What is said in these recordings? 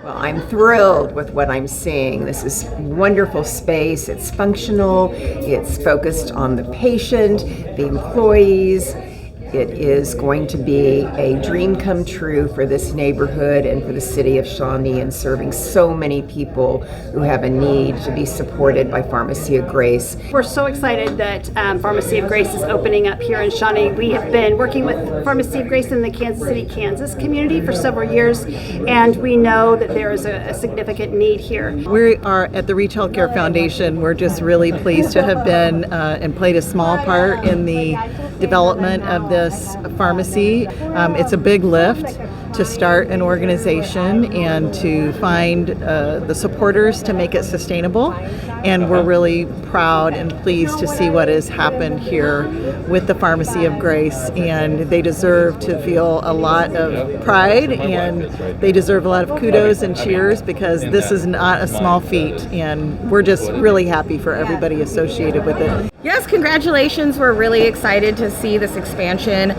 Well, I'm thrilled with what I'm seeing. This is wonderful space. It's functional, it's focused on the patient, the employees. It is going to be a dream come true for this neighborhood and for the city of Shawnee, and serving so many people who have a need to be supported by Pharmacy of Grace. We're so excited that Pharmacy of Grace is opening up here in Shawnee. We have been working with Pharmacy of Grace in the Kansas City, Kansas community for several years, and we know that there is a significant need here. We are at the Reach Healthcare Foundation. We're just really pleased to have been and played a small part in the development of this pharmacy. It's a big lift to start an organization and to find the supporters to make it sustainable. And we're really proud and pleased to see what has happened here with the Pharmacy of Grace. And they deserve to feel a lot of pride, and they deserve a lot of kudos and cheers, because this is not a small feat. And we're just really happy for everybody associated with it. Yes, congratulations. We're really excited to see this expansion.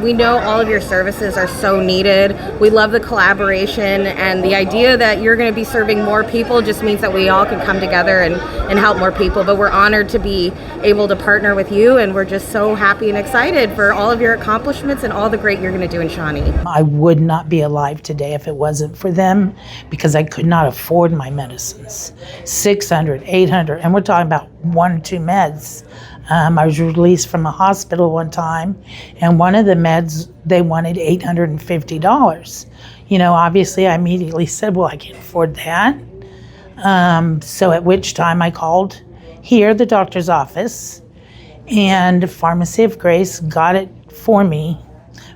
We know all of your services are so needed. We love the collaboration, and the idea that you're going to be serving more people just means that we all can come together and help more people. But we're honored to be able to partner with you, and we're just so happy and excited for all of your accomplishments and all the great you're going to do in Shawnee. I would not be alive today if it wasn't for them, because I could not afford my medicines. 600, 800, and we're talking about 1 or 2 meds. I was released from a hospital one time, and one of the meds, they wanted $850. You know, obviously I immediately said, well, I can't afford that. So at which time I called here, the doctor's office, and Pharmacy of Grace got it for me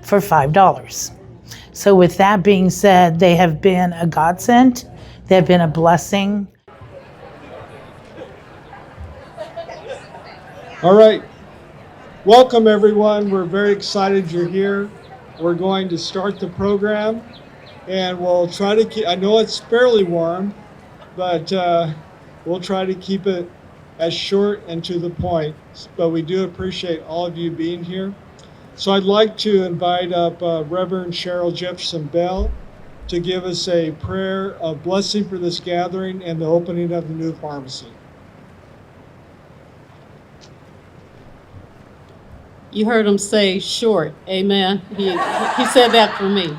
for $5. So with that being said, they have been a godsend. They have been a blessing. All right, welcome everyone. We're very excited you're here. We're going to start the program, and we'll try to keep, I know it's fairly warm, but we'll try to keep it as short and to the point, but we do appreciate all of you being here. So I'd like to invite up Reverend Cheryl Jefferson-Bell to give us a prayer of blessing for this gathering and the opening of the new pharmacy. You heard him say short, amen. He said that for me.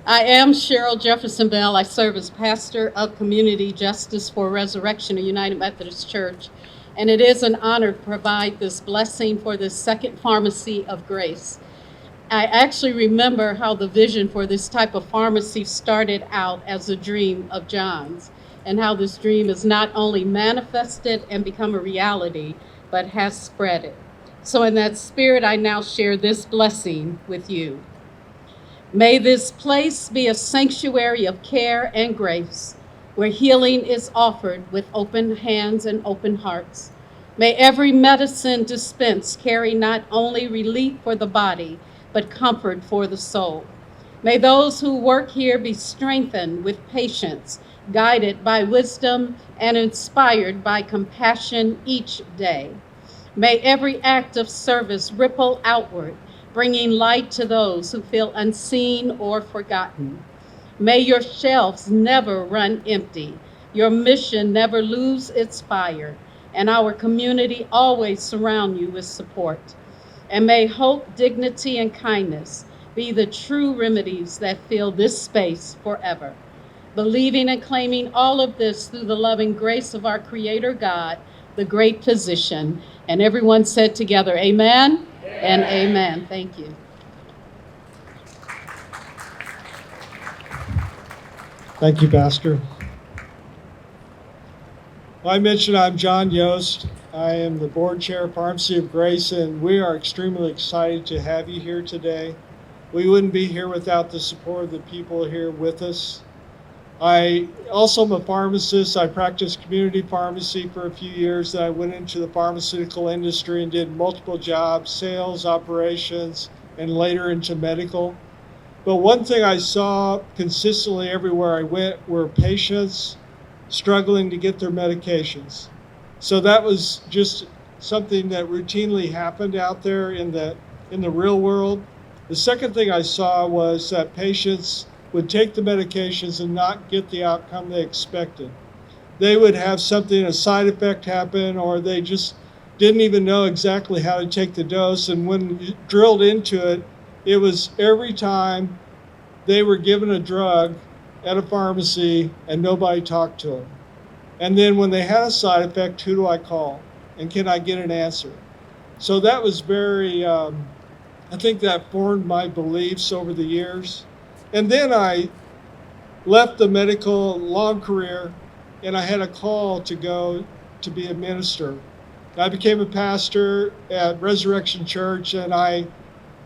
I am Cheryl Jefferson-Bell. I serve as pastor of Community Justice for Resurrection at United Methodist Church, and it is an honor to provide this blessing for this second Pharmacy of Grace. I actually remember how the vision for this type of pharmacy started out as a dream of John's, and how this dream is not only manifested and become a reality, but has spread it. So in that spirit, I now share this blessing with you. May this place be a sanctuary of care and grace, where healing is offered with open hands and open hearts. May every medicine dispensed carry not only relief for the body, but comfort for the soul. May those who work here be strengthened with patience, guided by wisdom, and inspired by compassion each day. May every act of service ripple outward, bringing light to those who feel unseen or forgotten. May your shelves never run empty, your mission never lose its fire, and our community always surround you with support. And may hope, dignity, and kindness be the true remedies that fill this space forever. Believing and claiming all of this through the loving grace of our Creator God, the great physician. And everyone said together, amen, and amen. Thank you. Thank you, Pastor. I mentioned I'm John Yost. I am the board chair of Pharmacy of Grace, and we are extremely excited to have you here today. We wouldn't be here without the support of the people here with us. I also am a pharmacist. I practiced community pharmacy for a few years. Then I went into the pharmaceutical industry and did multiple jobs, sales, operations, and later into medical. But one thing I saw consistently everywhere I went were patients struggling to get their medications. So that was just something that routinely happened out there in the real world. The second thing I saw was that patients would take the medications and not get the outcome they expected. They would have something, a side effect happen, or they just didn't even know exactly how to take the dose. And when you drilled into it, it was every time they were given a drug at a pharmacy and nobody talked to them. And then when they had a side effect, who do I call? And can I get an answer? So that was very, I think that formed my beliefs over the years. And then I left the medical long career and I had a call to go to be a minister. I became a pastor at Resurrection Church and I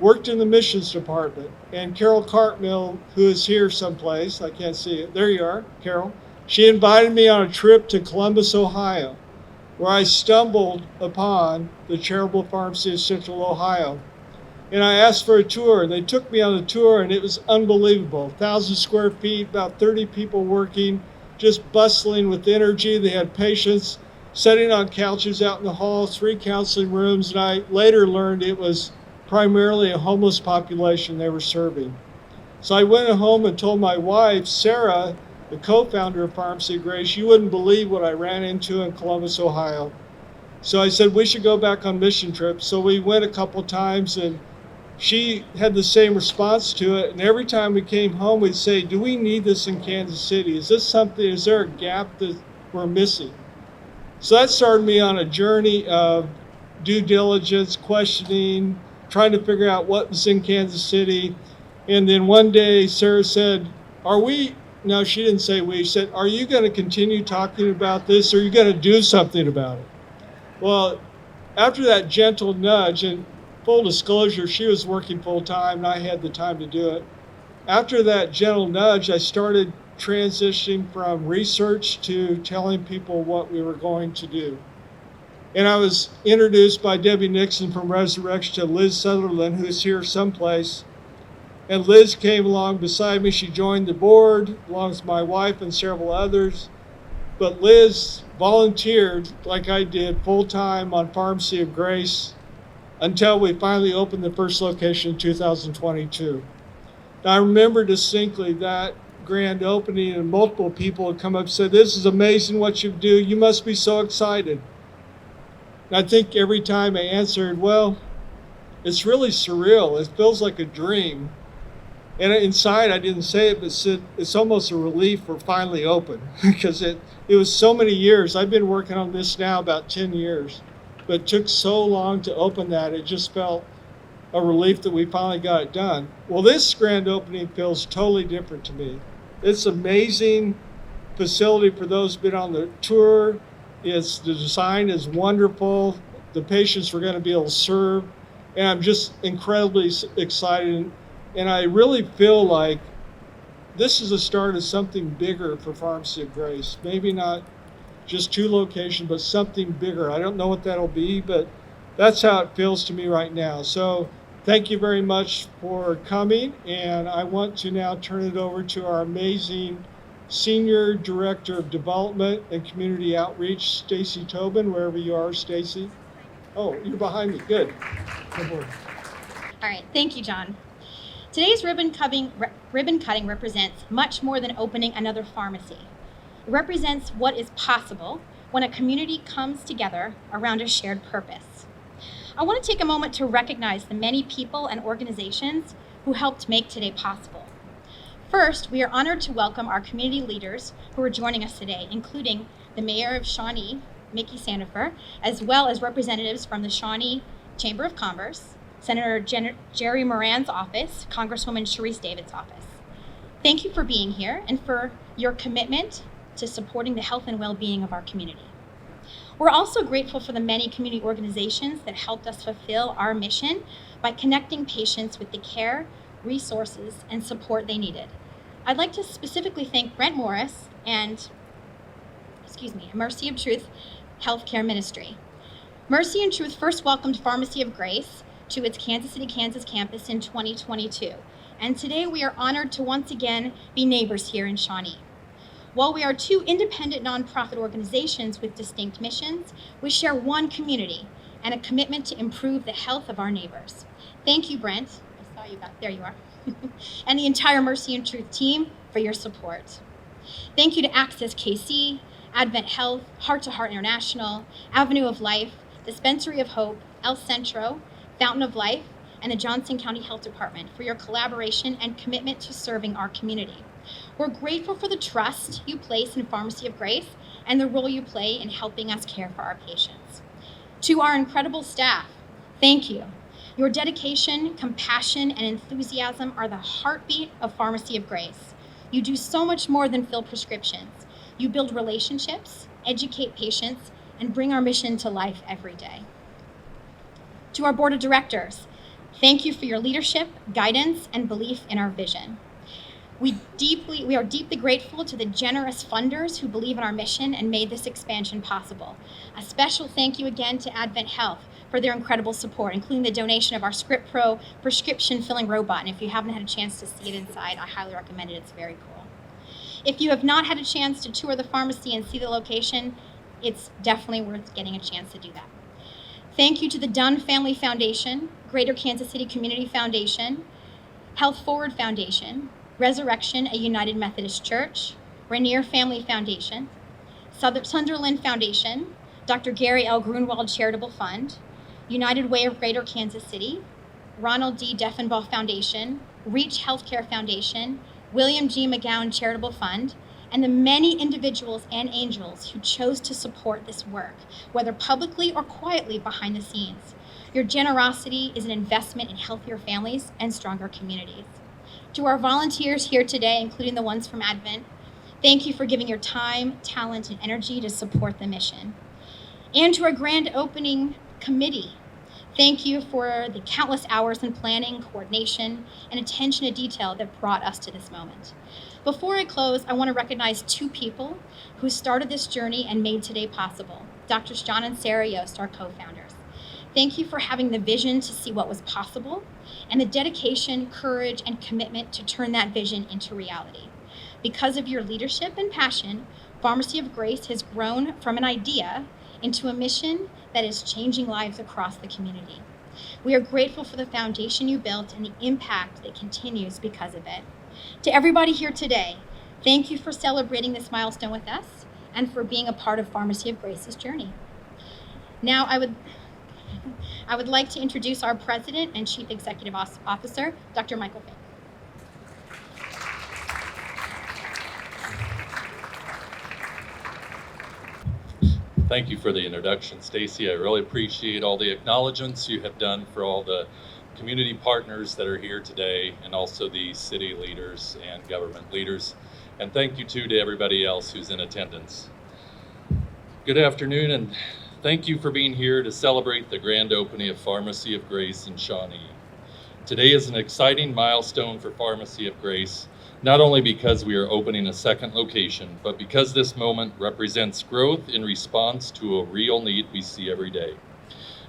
worked in the missions department. And Carol Cartmill, who is here someplace, I can't see it, there you are, Carol. She invited me on a trip to Columbus, Ohio, where I stumbled upon the charitable pharmacy of Central Ohio. And I asked for a tour, and they took me on a tour, and it was unbelievable. 1,000 square feet, about 30 people working, just bustling with energy. They had patients sitting on couches out in the hall, 3 counseling rooms, and I later learned it was primarily a homeless population they were serving. So I went home and told my wife, Sarah, the co-founder of Pharmacy of Grace, you wouldn't believe what I ran into in Columbus, Ohio. So I said, we should go back on mission trips. So we went a couple times and she had the same response to it. And every time we came home, we'd say, do we need this in Kansas City? Is this something, is there a gap that we're missing? So that started me on a journey of due diligence, questioning, trying to figure out what was in Kansas City. And then one day Sarah said, no, she didn't say we, she said, are you going to continue talking about this or are you going to do something about it? Well, after that gentle nudge, and full disclosure, she was working full time and I had the time to do it. After that gentle nudge, I started transitioning from research to telling people what we were going to do. And I was introduced by Debbie Nixon from Resurrection to Liz Sutherland, who's here someplace. And Liz came along beside me. She joined the board, along with my wife and several others. But Liz volunteered, like I did, full-time on Pharmacy of Grace until we finally opened the first location in 2022. Now, I remember distinctly that grand opening, and multiple people had come up and said, this is amazing what you do. You must be so excited. And I think every time I answered, well, it's really surreal. It feels like a dream. And inside, I didn't say it, but it's almost a relief we're finally open because it was so many years. I've been working on this now about 10 years, but it took so long to open that. It just felt a relief that we finally got it done. Well, this grand opening feels totally different to me. It's an amazing facility for those who've been on the tour. The design is wonderful. The patients we're going to be able to serve. And I'm just incredibly excited. And I really feel like this is the start of something bigger for Pharmacy of Grace. Maybe not just 2 locations, but something bigger. I don't know what that'll be, but that's how it feels to me right now. So thank you very much for coming. And I want to now turn it over to our amazing Senior Director of Development and Community Outreach, Stacy Tobin, wherever you are, Stacy. Oh, you're behind me. Good. Good board. All right, thank you, John. Today's ribbon cutting represents much more than opening another pharmacy. It represents what is possible when a community comes together around a shared purpose. I want to take a moment to recognize the many people and organizations who helped make today possible. First, we are honored to welcome our community leaders who are joining us today, including the Mayor of Shawnee, Mickey Sandifer, as well as representatives from the Shawnee Chamber of Commerce, Senator Jerry Moran's office, Congresswoman Sharice David's office. Thank you for being here and for your commitment to supporting the health and well-being of our community. We're also grateful for the many community organizations that helped us fulfill our mission by connecting patients with the care, resources, and support they needed. I'd like to specifically thank Brent Morris and, Mercy of Truth Healthcare Ministry. Mercy and Truth first welcomed Pharmacy of Grace to its Kansas City, Kansas campus in 2022. And today we are honored to once again be neighbors here in Shawnee. While we are 2 independent nonprofit organizations with distinct missions, we share one community and a commitment to improve the health of our neighbors. Thank you, Brent. I saw you back there. You are. and the entire Mercy and Truth team for your support. Thank you to Access KC, Advent Health, Heart to Heart International, Avenue of Life, Dispensary of Hope, El Centro, Fountain of Life, and the Johnson County Health Department for your collaboration and commitment to serving our community. We're grateful for the trust you place in Pharmacy of Grace and the role you play in helping us care for our patients. To our incredible staff, thank you. Your dedication, compassion, and enthusiasm are the heartbeat of Pharmacy of Grace. You do so much more than fill prescriptions. You build relationships, educate patients, and bring our mission to life every day. To our board of directors, thank you for your leadership, guidance, and belief in our vision. We are deeply grateful to the generous funders who believe in our mission and made this expansion possible. A special thank you again to Advent Health for their incredible support, including the donation of our Script Pro prescription filling robot. And if you haven't had a chance to see it inside, I highly recommend it. It's very cool. If you have not had a chance to tour the pharmacy and see the location, it's definitely worth getting a chance to do that. Thank you to the Dunn Family Foundation, Greater Kansas City Community Foundation, Health Forward Foundation, Resurrection, a United Methodist Church, Rainier Family Foundation, Sunderland Foundation, Dr. Gary L. Grunwald Charitable Fund, United Way of Greater Kansas City, Ronald D. Deffenbaugh Foundation, Reach Healthcare Foundation, William G. McGowan Charitable Fund, and the many individuals and angels who chose to support this work, whether publicly or quietly behind the scenes. Your generosity is an investment in healthier families and stronger communities. To our volunteers here today, including the ones from Advent, thank you for giving your time, talent, and energy to support the mission. And to our grand opening committee, thank you for the countless hours in planning, coordination, and attention to detail that brought us to this moment. Before I close, I want to recognize two people who started this journey and made today possible. Drs. John and Sarah Yost, our co-founders. Thank you for having the vision to see what was possible and the dedication, courage, and commitment to turn that vision into reality. Because of your leadership and passion, Pharmacy of Grace has grown from an idea into a mission that is changing lives across the community. We are grateful for the foundation you built and the impact that continues because of it. To everybody here today, thank you for celebrating this milestone with us and for being a part of Pharmacy of Grace's journey. Now I would like to introduce our President and Chief Executive Officer, Dr. Michael Fink. Thank you for the introduction, Stacy. I really appreciate all the acknowledgments you have done for all the community partners that are here today, and also the city leaders and government leaders. And thank you too to everybody else who's in attendance. Good afternoon, and thank you for being here to celebrate the grand opening of Pharmacy of Grace in Shawnee. Today is an exciting milestone for Pharmacy of Grace, not only because we are opening a second location, but because this moment represents growth in response to a real need we see every day.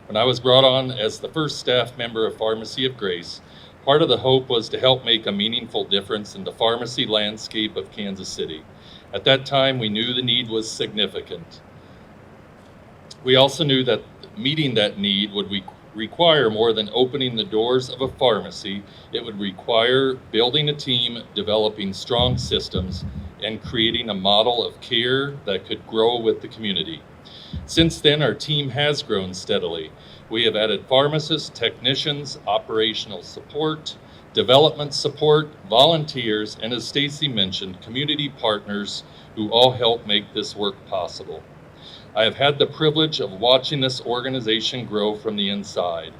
When I was brought on as the first staff member of Pharmacy of Grace, part of the hope was to help make a meaningful difference in the pharmacy landscape of Kansas City. At that time, we knew the need was significant. We also knew that meeting that need would require more than opening the doors of a pharmacy. It would require building a team, developing strong systems, and creating a model of care that could grow with the community. Since then, our team has grown steadily. We have added pharmacists, technicians, operational support, development support, volunteers, and as Stacy mentioned, community partners who all help make this work possible. I have had the privilege of watching this organization grow from the inside.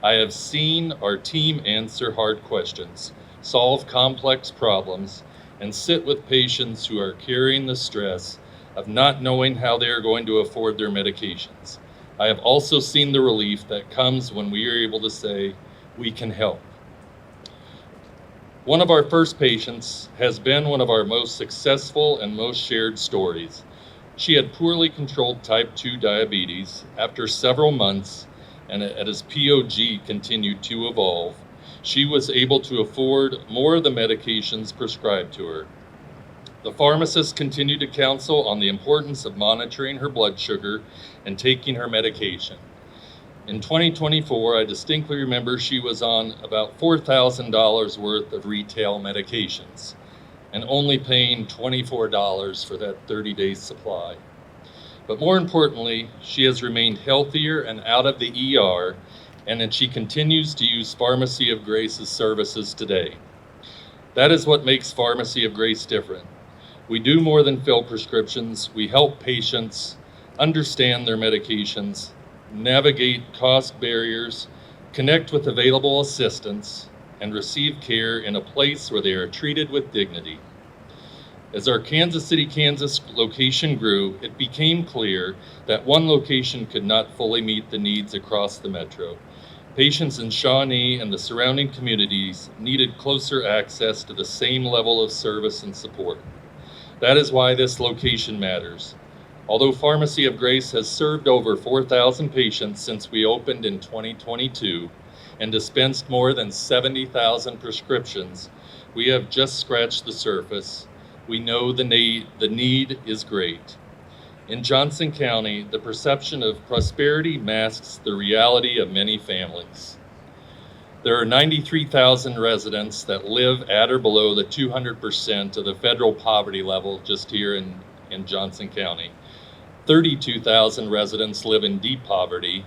I have seen our team answer hard questions, solve complex problems, and sit with patients who are carrying the stress of not knowing how they are going to afford their medications. I have also seen the relief that comes when we are able to say, we can help. One of our first patients has been one of our most successful and most shared stories. She had poorly controlled type 2 diabetes. After several months, and as POG continued to evolve, she was able to afford more of the medications prescribed to her. The pharmacist continued to counsel on the importance of monitoring her blood sugar and taking her medication. In 2024, I distinctly remember she was on about $4,000 worth of retail medications and only paying $24 for that 30-day supply. But more importantly, she has remained healthier and out of the ER, and that she continues to use Pharmacy of Grace's services today. That is what makes Pharmacy of Grace different. We do more than fill prescriptions. We help patients understand their medications, navigate cost barriers, connect with available assistance, and receive care in a place where they are treated with dignity. As our Kansas City, Kansas location grew, it became clear that one location could not fully meet the needs across the metro. Patients in Shawnee and the surrounding communities needed closer access to the same level of service and support. That is why this location matters. Although Pharmacy of Grace has served over 4,000 patients since we opened in 2022 and dispensed more than 70,000 prescriptions, we have just scratched the surface. We know the need is great. In Johnson County, the perception of prosperity masks the reality of many families. There are 93,000 residents that live at or below the 200% of the federal poverty level just here in Johnson County. 32,000 residents live in deep poverty.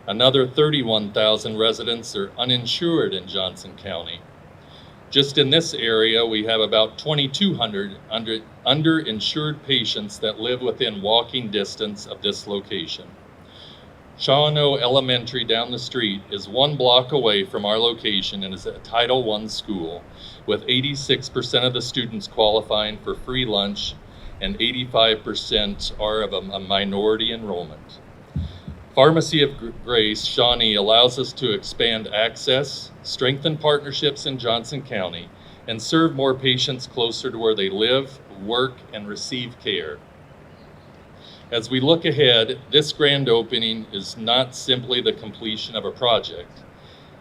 Another 31,000 residents are uninsured in Johnson County. Just in this area, we have about 2,200 underinsured patients that live within walking distance of this location. Shawnee Elementary down the street is 1 block away from our location and is a Title I school, with 86% of the students qualifying for free lunch and 85% are of a minority enrollment. Pharmacy of Grace Shawnee allows us to expand access, strengthen partnerships in Johnson County, and serve more patients closer to where they live, work, and receive care. As we look ahead, this grand opening is not simply the completion of a project.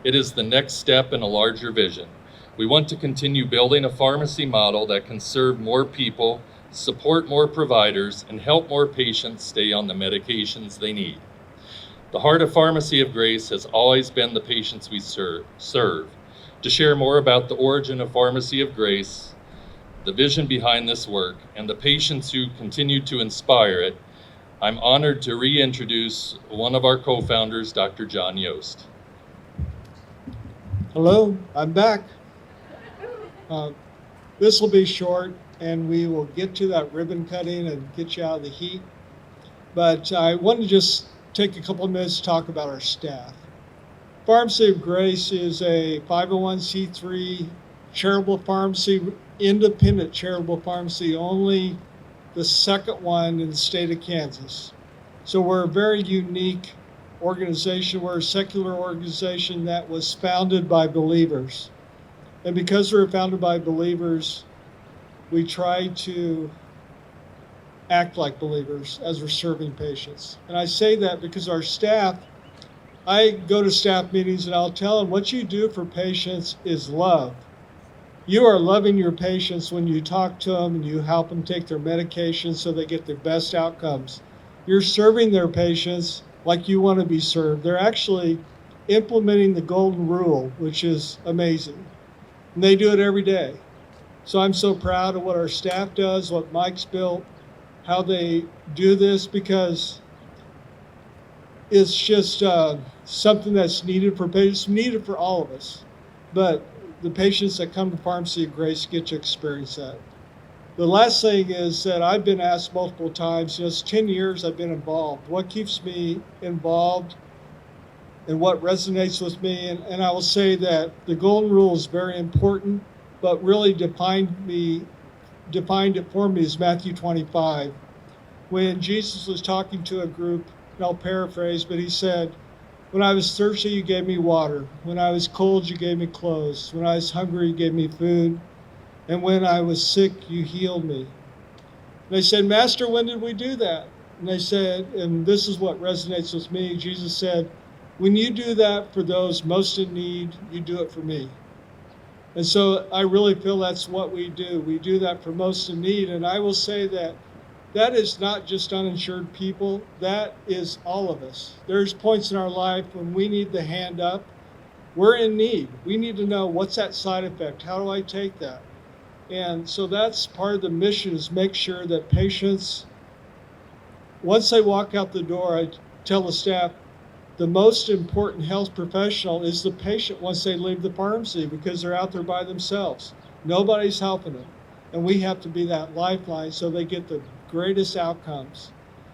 It is the next step in a larger vision. We want to continue building a pharmacy model that can serve more people, support more providers, and help more patients stay on the medications they need. The heart of Pharmacy of Grace has always been the patients we serve. To share more about the origin of Pharmacy of Grace, the vision behind this work, and the patients who continue to inspire it, I'm honored to reintroduce one of our co-founders, Dr. John Yost. Hello, I'm back. This will be short, and we will get to that ribbon cutting and get you out of the heat. But I want to just take a couple of minutes to talk about our staff. Pharmacy of Grace is a 501c3 charitable pharmacy, independent charitable pharmacy, only the second one in the state of Kansas. So we're a very unique organization. We're a secular organization that was founded by believers. And because we're founded by believers, we try to act like believers as we're serving patients. And I say that because our staff, I go to staff meetings and I'll tell them what you do for patients is love. You are loving your patients when you talk to them and you help them take their medication so they get the best outcomes. You're serving their patients like you want to be served. They're actually implementing the golden rule, which is amazing. And they do it every day. So I'm so proud of what our staff does, what Mike's built, how they do this, because it's just something that's needed for patients, needed for all of us. But the patients that come to Pharmacy of Grace get to experience that. The last thing is that I've been asked multiple times, it's 10 years I've been involved. What keeps me involved and what resonates with me? And I will say that the golden rule is very important, but really defined it for me is Matthew 25. When Jesus was talking to a group, and I'll paraphrase, but he said, when I was thirsty, you gave me water. When I was cold, you gave me clothes. When I was hungry, you gave me food. And when I was sick, you healed me. And they said, Master, when did we do that? And they said, and this is what resonates with me, Jesus said, when you do that for those most in need, you do it for me. And so I really feel that's what we do. We do that for most in need. And I will say that that is not just uninsured people, that is all of us. There's points in our life when we need the hand up. We're in need. We need to know, what's that side effect? How do I take that? And so that's part of the mission, is make sure that patients, once they walk out the door, I tell the staff, the most important health professional is the patient once they leave the pharmacy, because they're out there by themselves. Nobody's helping them. And we have to be that lifeline so they get the greatest outcomes.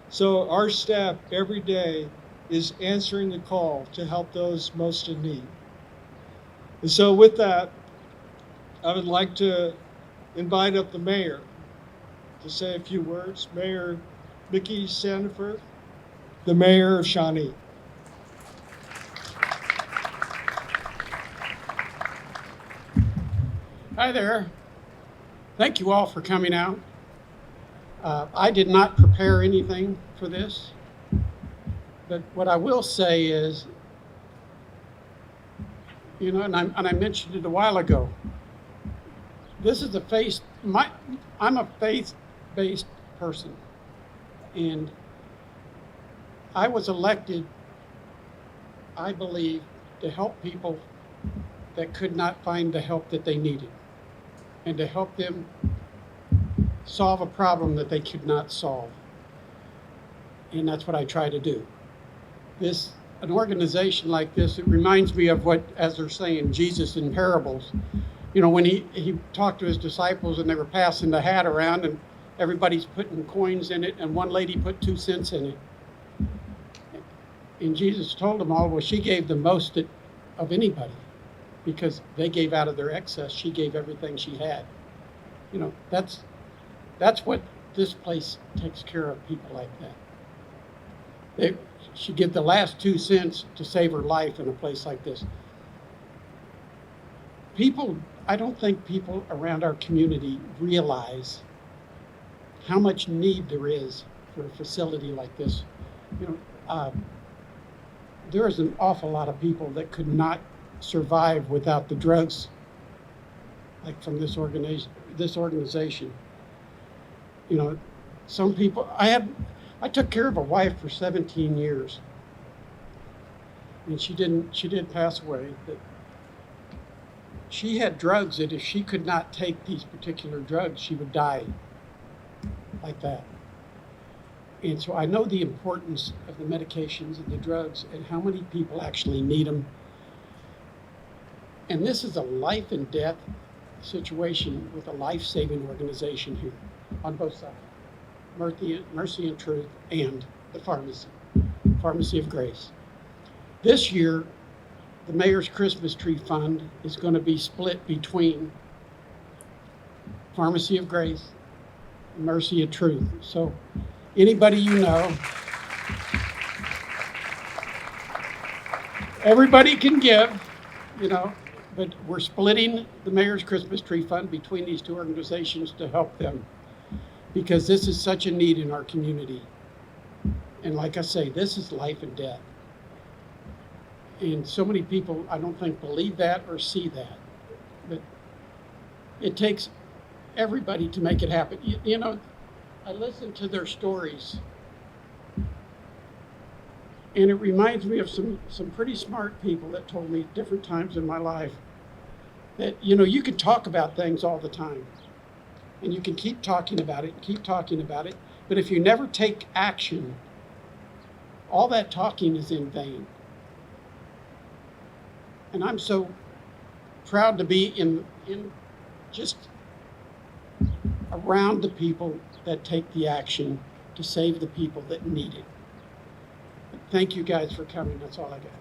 So our staff every day is answering the call to help those most in need. And so with that, I would like to invite up the mayor to say a few words. Mayor Mickey Sandifer, the mayor of Shawnee. Hi there. Thank you all for coming out. I did not prepare anything for this, but what I will say is, you know, and I mentioned it a while ago, this is I'm a faith-based person, and I was elected, I believe, to help people that could not find the help that they needed, and to help them solve a problem that they could not solve. And that's what I try to do. An organization like this, it reminds me of what, as they're saying, Jesus in parables. You know, when he talked to his disciples and they were passing the hat around and everybody's putting coins in it, and one lady put 2 cents in it. And Jesus told them all, well, she gave the most of anybody, because they gave out of their excess. She gave everything she had. You know, that's what this place takes care of, people like that. She gave the last 2 cents to save her life in a place like this. I don't think people around our community realize how much need there is for a facility like this. You know, there is an awful lot of people that could not survive without the drugs, like from this organization. You know, some people, I took care of a wife for 17 years, and she did pass away, but she had drugs that if she could not take these particular drugs, she would die like that. And so I know the importance of the medications and the drugs and how many people actually need them. And this is a life and death situation with a life-saving organization here on both sides. Mercy and Truth and the Pharmacy of Grace. This year, the Mayor's Christmas Tree Fund is going to be split between Pharmacy of Grace and Mercy and Truth. So anybody you know, everybody can give, you know, but we're splitting the Mayor's Christmas Tree Fund between these two organizations to help them, because this is such a need in our community. And like I say, this is life and death. And so many people, I don't think, believe that or see that. But it takes everybody to make it happen. You know, I listen to their stories, and it reminds me of some pretty smart people that told me at different times in my life that, you know, you can talk about things all the time, and you can keep talking about it, but if you never take action, all that talking is in vain. And I'm so proud to be in just around the people that take the action to save the people that need it. Thank you guys for coming. That's all I got.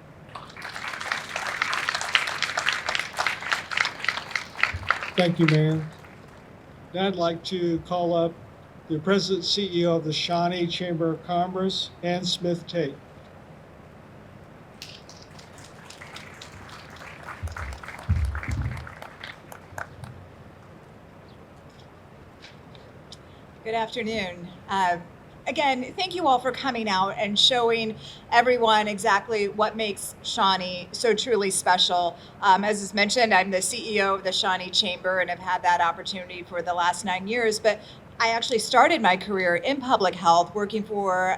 Thank you, Mayor. Now I'd like to call up the President and CEO of the Shawnee Chamber of Commerce and Smith-Tate. Good afternoon. Again, thank you all for coming out and showing everyone exactly what makes Shawnee so truly special. As is mentioned, I'm the CEO of the Shawnee Chamber and have had that opportunity for the last 9 years. But I actually started my career in public health working for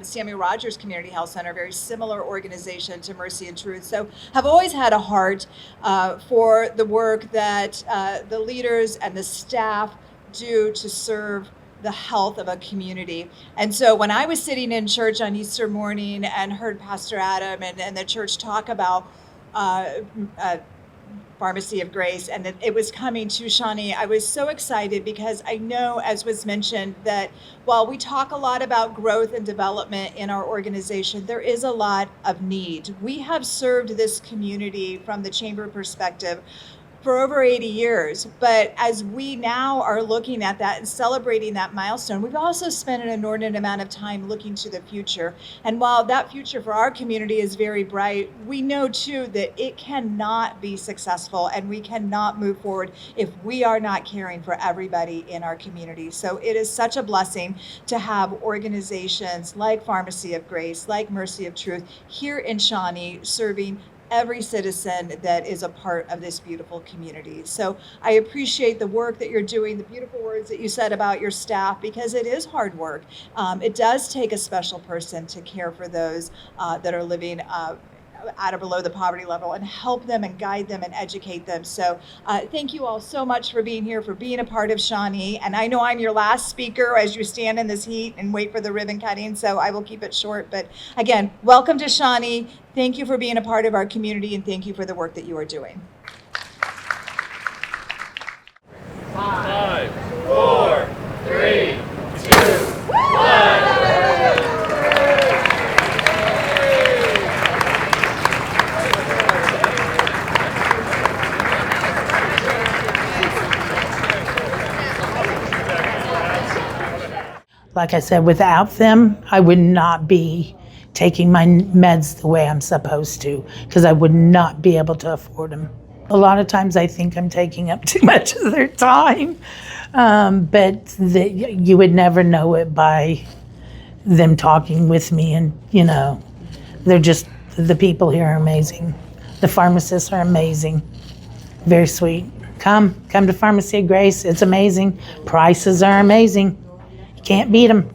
Samuel Rogers Community Health Center, a very similar organization to Mercy and Truth. So have always had a heart for the work that the leaders and the staff do to serve the health of a community. And so when I was sitting in church on Easter morning and heard Pastor Adam and the church talk about Pharmacy of Grace, and that it was coming to Shawnee, I was so excited because I know, as was mentioned, that while we talk a lot about growth and development in our organization, there is a lot of need. We have served this community from the chamber perspective for over 80 years. But as we now are looking at that and celebrating that milestone, we've also spent an inordinate amount of time looking to the future. And while that future for our community is very bright, we know too that it cannot be successful and we cannot move forward if we are not caring for everybody in our community. So it is such a blessing to have organizations like Pharmacy of Grace, like Mercy of Truth here in Shawnee serving every citizen that is a part of this beautiful community. So I appreciate the work that you're doing, the beautiful words that you said about your staff, because it is hard work. It does take a special person to care for those that are living at or below the poverty level and help them and guide them and educate them. So thank you all so much for being here, for being a part of Shawnee. And I know I'm your last speaker as you stand in this heat and wait for the ribbon cutting, so I will keep it short. But again, welcome to Shawnee. Thank you for being a part of our community, and thank you for the work that you are doing. 5, 4, 3, 2, 1. Like I said, without them, I would not be taking my meds the way I'm supposed to, because I would not be able to afford them. A lot of times I think I'm taking up too much of their time, but you would never know it by them talking with me. And, you know, they're just, the people here are amazing. The pharmacists are amazing, very sweet. Come to Pharmacy of Grace, it's amazing. Prices are amazing. Can't beat them.